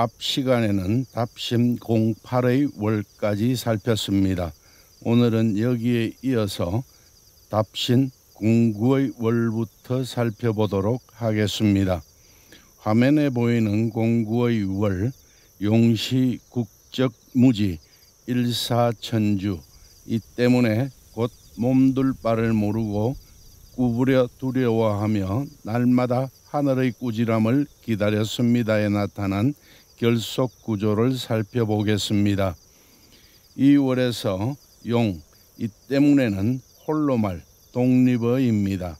앞 시간에는 답심 08의 월까지 살폈습니다. 오늘은 여기에 이어서 답신 09의 월부터 살펴보도록 하겠습니다. 화면에 보이는 09의 월, 용시 국적무지 일사천주, 이 때문에 곧 몸둘 바를 모르고 구부려 두려워하며 날마다 하늘의 꾸지람을 기다렸습니다에 나타난 결속 구조를 살펴보겠습니다. 이 월에서 용, 이 때문에는 홀로말, 독립어입니다.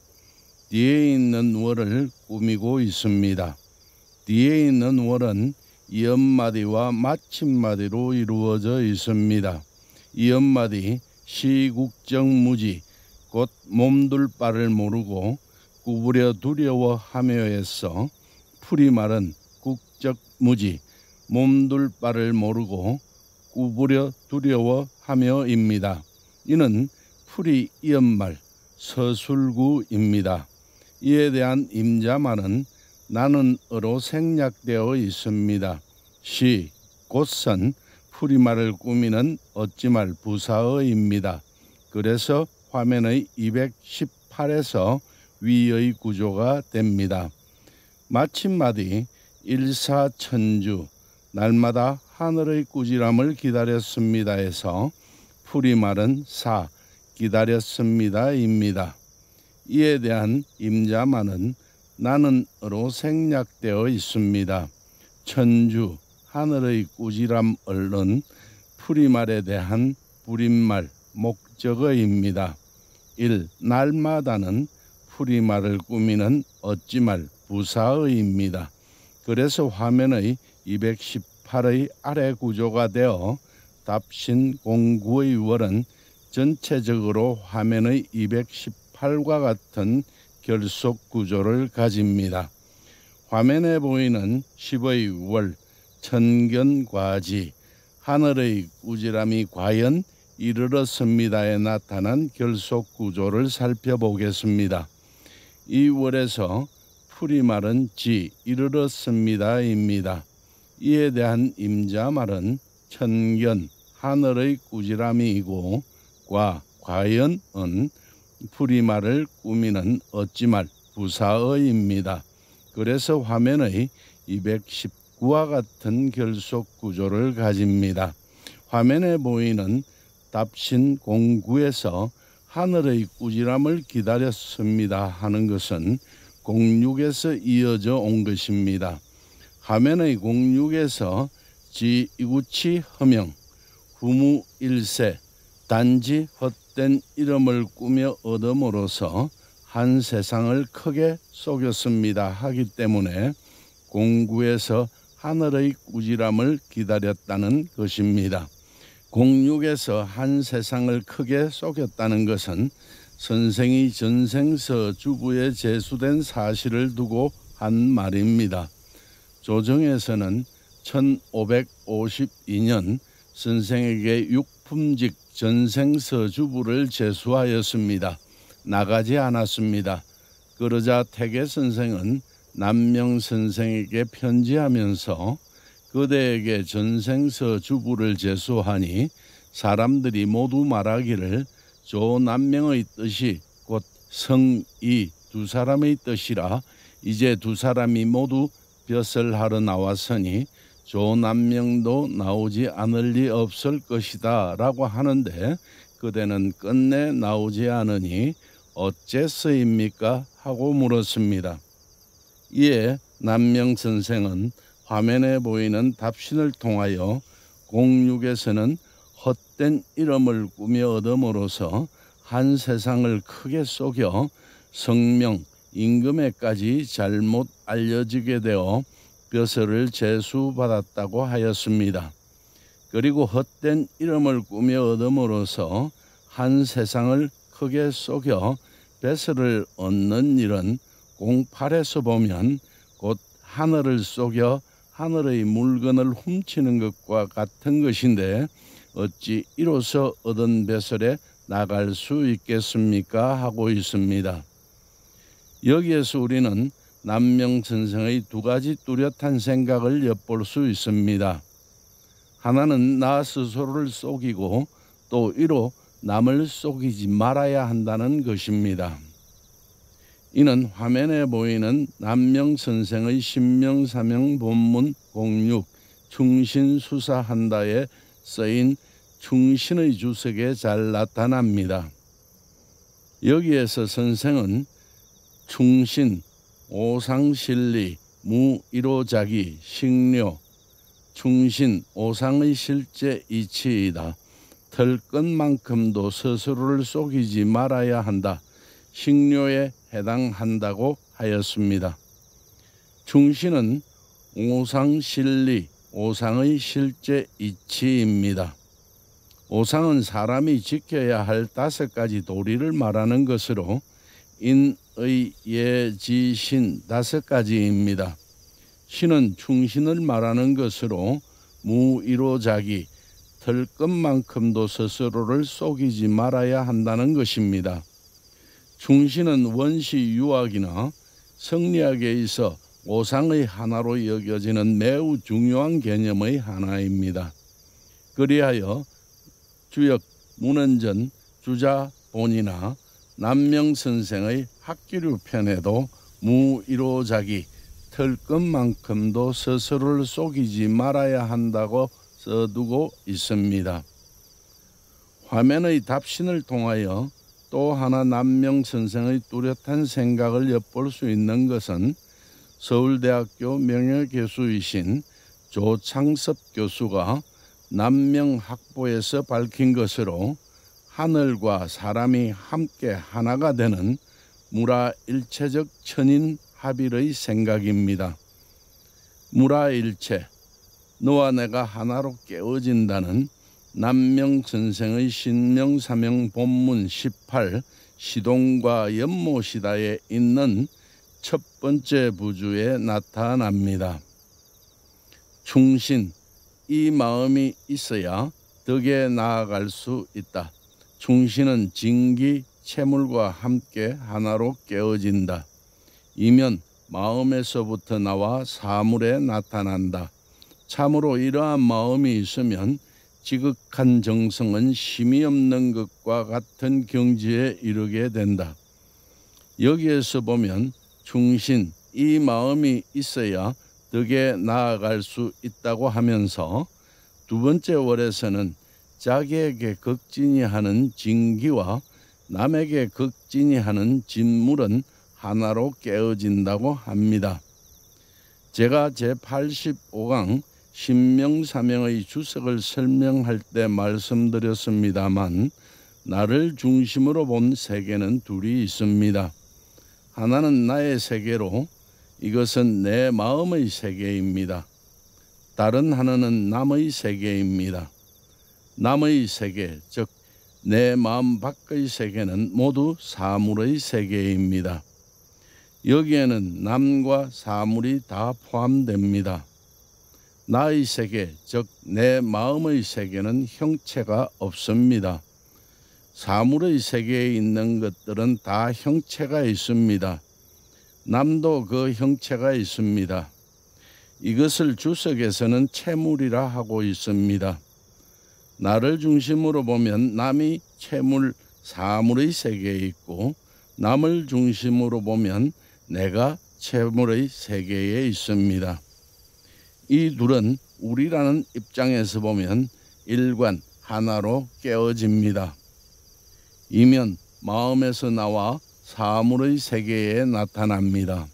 뒤에 있는 월을 꾸미고 있습니다. 뒤에 있는 월은 이엄마디와 마침마디로 이루어져 있습니다. 이엄마디 시국정무지, 곧 몸둘 바를 모르고 구부려 두려워하며에서 풀이말은 국적무지, 몸둘 바를 모르고 구부려 두려워하며입니다. 이는 풀이 이엄말 서술구입니다. 이에 대한 임자말은 나는어로 생략되어 있습니다. 시, 곧선 풀이말을 꾸미는 어찌말 부사어입니다. 그래서 화면의 218에서 위의 구조가 됩니다. 마침마디 일사천주, 날마다 하늘의 꾸지람을 기다렸습니다에서 풀이말은 사, 기다렸습니다입니다. 이에 대한 임자말은 나는으로 생략되어 있습니다. 천주, 하늘의 꾸지람 얼른 풀이말에 대한 불임말, 목적어입니다. 1. 날마다는 풀이말을 꾸미는 어찌말, 부사어입니다. 그래서 화면의 218의 아래 구조가 되어 답신 09의 월은 전체적으로 화면의 218과 같은 결속 구조를 가집니다. 화면에 보이는 10의 월, 천견과지, 하늘의 꾸지람이 과연 이르렀습니다에 나타난 결속 구조를 살펴보겠습니다. 이 월에서 풀이말은 지, 이르렀습니다입니다. 이에 대한 임자말은 천견, 하늘의 꾸지람이고 과연은 풀이말을 꾸미는 어찌말, 부사어입니다. 그래서 화면의 219와 같은 결속 구조를 가집니다. 화면에 보이는 답신 09에서 하늘의 꾸지람을 기다렸습니다 하는 것은 06에서 이어져 온 것입니다. 화면의 06에서 지이구치 허명, 후무일세, 단지 헛된 이름을 꾸며 얻음으로써 한 세상을 크게 속였습니다 하기 때문에 09에서 하늘의 꾸지람을 기다렸다는 것입니다. 06에서 한 세상을 크게 속였다는 것은 선생이 전생서 주부에 제수된 사실을 두고 한 말입니다. 조정에서는 1552년 선생에게 육품직 전생서 주부를 제수하였습니다. 나가지 않았습니다. 그러자 태계 선생은 남명 선생에게 편지하면서 그대에게 전생서 주부를 제수하니 사람들이 모두 말하기를 조남명의 뜻이 곧 성이 두 사람의 뜻이라 이제 두 사람이 모두 벼슬 하러 나왔으니 조남명도 나오지 않을 리 없을 것이다 라고 하는데 그대는 끝내 나오지 않으니 어째서입니까? 하고 물었습니다. 이에 남명 선생은 화면에 보이는 답신을 통하여 06에서는 헛된 이름을 꾸며 얻음으로써 한 세상을 크게 속여 성명, 임금에까지 잘못 알려지게 되어 벼슬을 제수받았다고 하였습니다. 그리고 헛된 이름을 꾸며 얻음으로써 한 세상을 크게 속여 벼슬을 얻는 일은 08에서 보면 곧 하늘을 속여 하늘의 물건을 훔치는 것과 같은 것인데 어찌 이로써 얻은 벼슬에 나갈 수 있겠습니까? 하고 있습니다. 여기에서 우리는 남명선생의 두 가지 뚜렷한 생각을 엿볼 수 있습니다. 하나는 나 스스로를 속이고 또 이로 남을 속이지 말아야 한다는 것입니다. 이는 화면에 보이는 남명선생의 신명사명 본문 06 충신수사한다에 쓰인 충신의 주석에 잘 나타납니다. 여기에서 선생은 충신, 오상실리, 무이로자기, 식료, 충신, 오상의 실제 이치이다. 털 것만큼도 스스로를 속이지 말아야 한다. 식료에 해당한다고 하였습니다. 충신은 오상실리, 오상의 실제 이치입니다. 오상은 사람이 지켜야 할 5가지 도리를 말하는 것으로 인의, 예, 지, 신 5가지입니다. 신은 충신을 말하는 것으로 무이로자기, 털 것만큼도 스스로를 속이지 말아야 한다는 것입니다. 충신은 원시 유학이나 성리학에 있어 오상의 하나로 여겨지는 매우 중요한 개념의 하나입니다. 그리하여 주역 문헌전 주자본이나 남명선생의 학기류 편에도 무이로자기, 털 것만큼도 스스로를 속이지 말아야 한다고 써두고 있습니다. 화면의 답신을 통하여 또 하나 남명선생의 뚜렷한 생각을 엿볼 수 있는 것은 서울대학교 명예교수이신 조창섭 교수가 남명학보에서 밝힌 것으로 하늘과 사람이 함께 하나가 되는 무라일체적 천인합일의 생각입니다. 무라일체, 너와 내가 하나로 깨어진다는 남명선생의 신명사명 본문 18 시동과 연모시다에 있는 첫 번째 부주에 나타납니다. 충신, 이 마음이 있어야 덕에 나아갈 수 있다. 충신은 진기, 채물과 함께 하나로 깨어진다. 이면 마음에서부터 나와 사물에 나타난다. 참으로 이러한 마음이 있으면 지극한 정성은 심이 없는 것과 같은 경지에 이르게 된다. 여기에서 보면 충신, 이 마음이 있어야 덕에 나아갈 수 있다고 하면서 두 번째 월에서는 자기에게 극진히 하는 진기와 남에게 극진히 하는 진물은 하나로 깨어진다고 합니다. 제가 제85강 신명사명의 주석을 설명할 때 말씀드렸습니다만 나를 중심으로 본 세계는 둘이 있습니다. 하나는 나의 세계로 이것은 내 마음의 세계입니다. 다른 하나는 남의 세계입니다. 남의 세계, 즉 내 마음 밖의 세계는 모두 사물의 세계입니다. 여기에는 남과 사물이 다 포함됩니다. 나의 세계, 즉 내 마음의 세계는 형체가 없습니다. 사물의 세계에 있는 것들은 다 형체가 있습니다. 남도 그 형체가 있습니다. 이것을 주석에서는 채물이라 하고 있습니다. 나를 중심으로 보면 남이 채물, 사물의 세계에 있고 남을 중심으로 보면 내가 채물의 세계에 있습니다. 이 둘은 우리라는 입장에서 보면 일관 하나로 깨어집니다. 이면 마음에서 나와 사물의 세계에 나타납니다.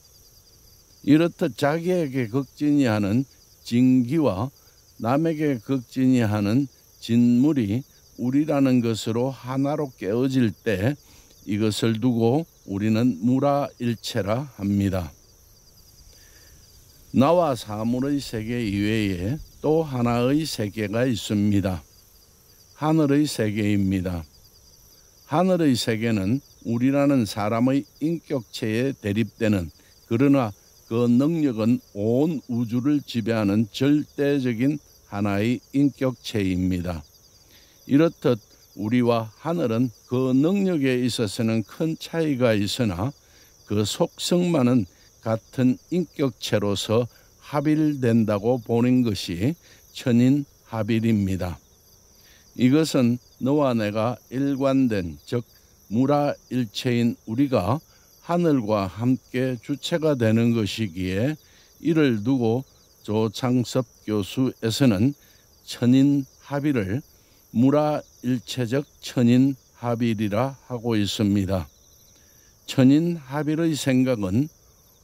이렇듯 자기에게 극진히 하는 진기와 남에게 극진히 하는 진물이 우리라는 것으로 하나로 깨어질 때 이것을 두고 우리는 무라일체라 합니다. 나와 사물의 세계 이외에 또 하나의 세계가 있습니다. 하늘의 세계입니다. 하늘의 세계는 우리라는 사람의 인격체에 대립되는, 그러나 그 능력은 온 우주를 지배하는 절대적인 하나의 인격체입니다. 이렇듯 우리와 하늘은 그 능력에 있어서는 큰 차이가 있으나 그 속성만은 같은 인격체로서 합일된다고 보는 것이 천인합일입니다. 이것은 너와 내가 일관된 즉 무라일체인 우리가 하늘과 함께 주체가 되는 것이기에 이를 두고 조창섭 교수에서는 천인합일을 무라일체적 천인합일이라 하고 있습니다. 천인합일의 생각은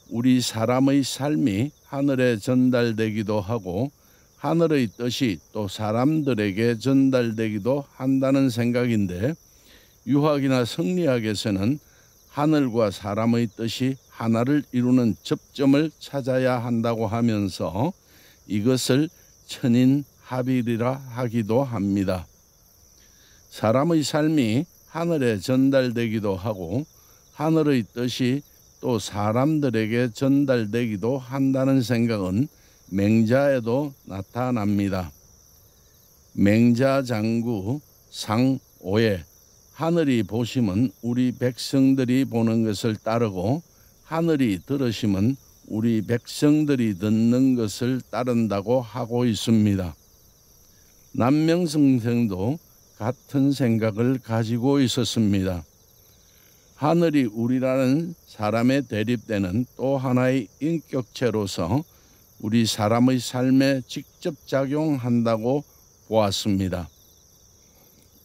우리 사람의 삶이 하늘에 전달되기도 하고 하늘의 뜻이 또 사람들에게 전달되기도 한다는 생각인데, 유학이나 성리학에서는 하늘과 사람의 뜻이 하나를 이루는 접점을 찾아야 한다고 하면서 이것을 천인합일이라 하기도 합니다. 사람의 삶이 하늘에 전달되기도 하고 하늘의 뜻이 또 사람들에게 전달되기도 한다는 생각은 맹자에도 나타납니다. 맹자장구 상5에 하늘이 보심은 우리 백성들이 보는 것을 따르고 하늘이 들으심은 우리 백성들이 듣는 것을 따른다고 하고 있습니다. 남명선생도 같은 생각을 가지고 있었습니다. 하늘이 우리라는 사람에 대립되는 또 하나의 인격체로서 우리 사람의 삶에 직접 작용한다고 보았습니다.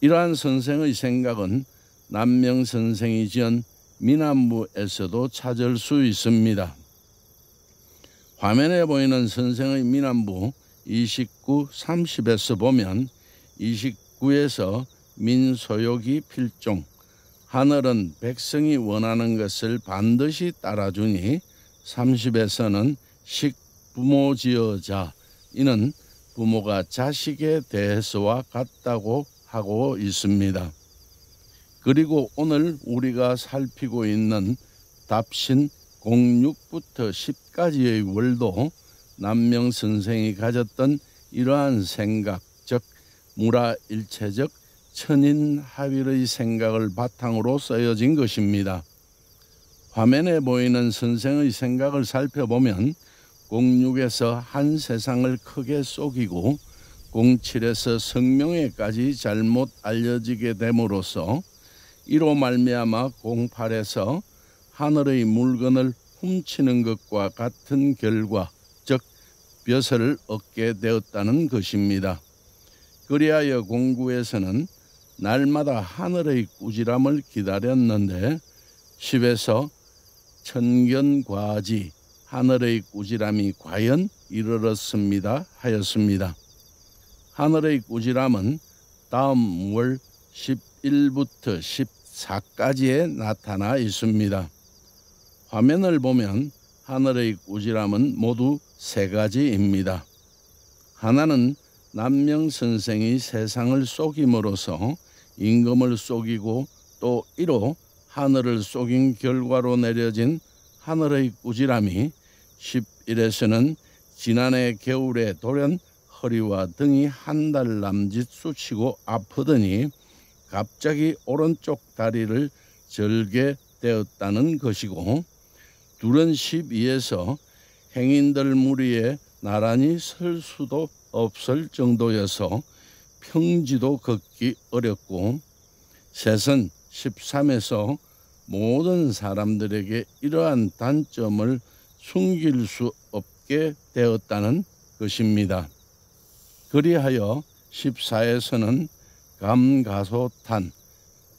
이러한 선생의 생각은 남명선생이 지은 미남부에서도 찾을 수 있습니다. 화면에 보이는 선생의 미남부 29, 30에서 보면 29에서 민소욕이 필종, 하늘은 백성이 원하는 것을 반드시 따라주니 30에서는 식부모지어자, 이는 부모가 자식에 대해서와 같다고 하고 있습니다. 그리고 오늘 우리가 살피고 있는 답신 06부터 10까지의 월도 남명선생이 가졌던 이러한 생각, 즉 무라일체적 천인합일의 생각을 바탕으로 쓰여진 것입니다. 화면에 보이는 선생의 생각을 살펴보면 06에서 한 세상을 크게 속이고 07에서 성명에까지 잘못 알려지게 됨으로써 이로 말미암아 08에서 하늘의 물건을 훔치는 것과 같은 결과, 즉 벼슬을 얻게 되었다는 것입니다. 그리하여 09에서는 날마다 하늘의 꾸지람을 기다렸는데 10에서 천견과지, 하늘의 꾸지람이 과연 이르렀습니다 하였습니다. 하늘의 꾸지람은 다음 월 11부터 14까지에 나타나 있습니다. 화면을 보면 하늘의 꾸지람은 모두 세 가지입니다. 하나는 남명선생이 세상을 속임으로써 임금을 속이고 또 이로 하늘을 속인 결과로 내려진 하늘의 꾸지람이 11에서는 지난해 겨울에 돌연 허리와 등이 한 달 남짓 쑤시고 아프더니 갑자기 오른쪽 다리를 절게 되었다는 것이고, 둘은 12에서 행인들 무리에 나란히 설 수도 없을 정도여서 평지도 걷기 어렵고, 셋은 13에서 모든 사람들에게 이러한 단점을 숨길 수 없게 되었다는 것입니다. 그리하여 14에서는 감가소탄,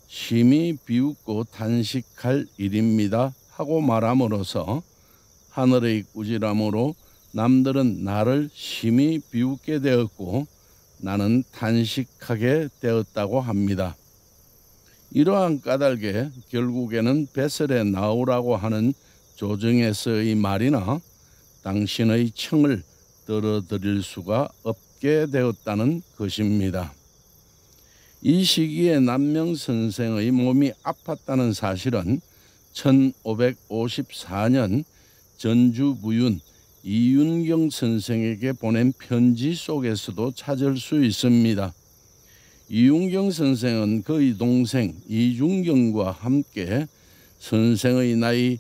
심히 비웃고 탄식할 일입니다 하고 말함으로써 하늘의 꾸지람으로 남들은 나를 심히 비웃게 되었고 나는 탄식하게 되었다고 합니다. 이러한 까닭에 결국에는 뱃설에 나오라고 하는 조정에서의 말이나 당신의 청을 들어드릴 수가 없게 되었다는 것입니다. 이 시기에 남명선생의 몸이 아팠다는 사실은 1554년 전주부윤 이윤경 선생에게 보낸 편지 속에서도 찾을 수 있습니다. 이윤경 선생은 그의 동생 이중경과 함께 선생의 나이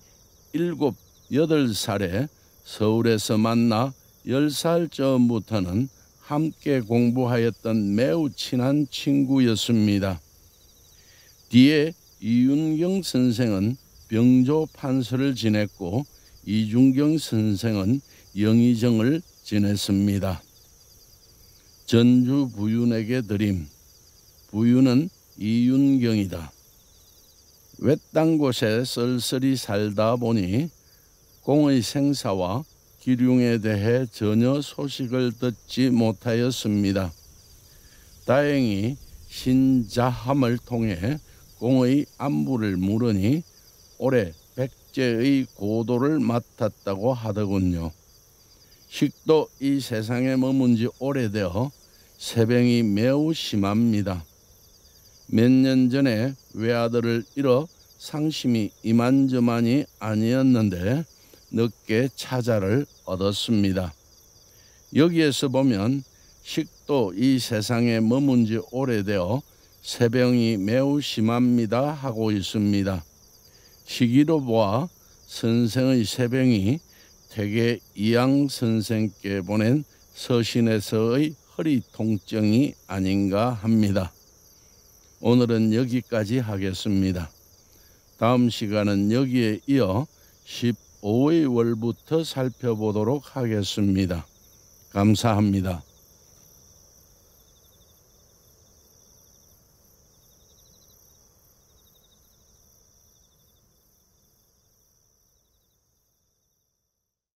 8살에 서울에서 만나 10살 전부터는 함께 공부하였던 매우 친한 친구였습니다. 뒤에 이윤경 선생은 병조 판서를 지냈고 이중경 선생은 영의정을 지냈습니다. 전주 부윤에게 드림. 부윤은 이윤경이다. 외딴 곳에 쓸쓸히 살다 보니 공의 생사와 기륭에 대해 전혀 소식을 듣지 못하였습니다. 다행히 신자함을 통해 공의 안부를 물으니 올해 백제의 고도를 맡았다고 하더군요. 식도 이 세상에 머문 지 오래되어 세병이 매우 심합니다. 몇 년 전에 외아들을 잃어 상심이 이만저만이 아니었는데 늦게 차자를 얻었습니다. 여기에서 보면 식도 이 세상에 머문 지 오래되어 세병이 매우 심합니다 하고 있습니다. 시기로 보아 선생의 세병이 대개 이양 선생께 보낸 서신에서의 허리 통증이 아닌가 합니다. 오늘은 여기까지 하겠습니다. 다음 시간은 여기에 이어 15의 월부터 살펴보도록 하겠습니다. 감사합니다.